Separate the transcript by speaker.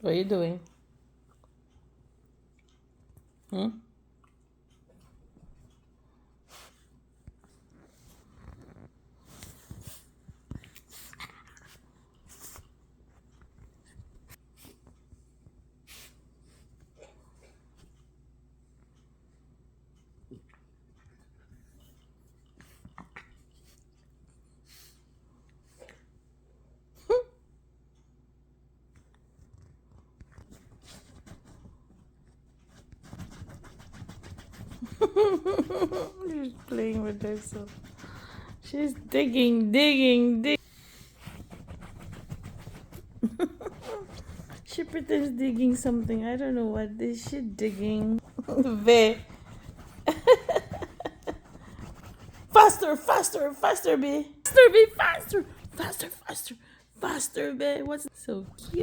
Speaker 1: What are you doing? Hmm? She's playing with herself. She's digging, digging, digging. She pretends digging something. I don't know what is she digging. Ve. Faster, faster, faster, be. Faster, be faster. Faster, faster, faster, be. What's so cute?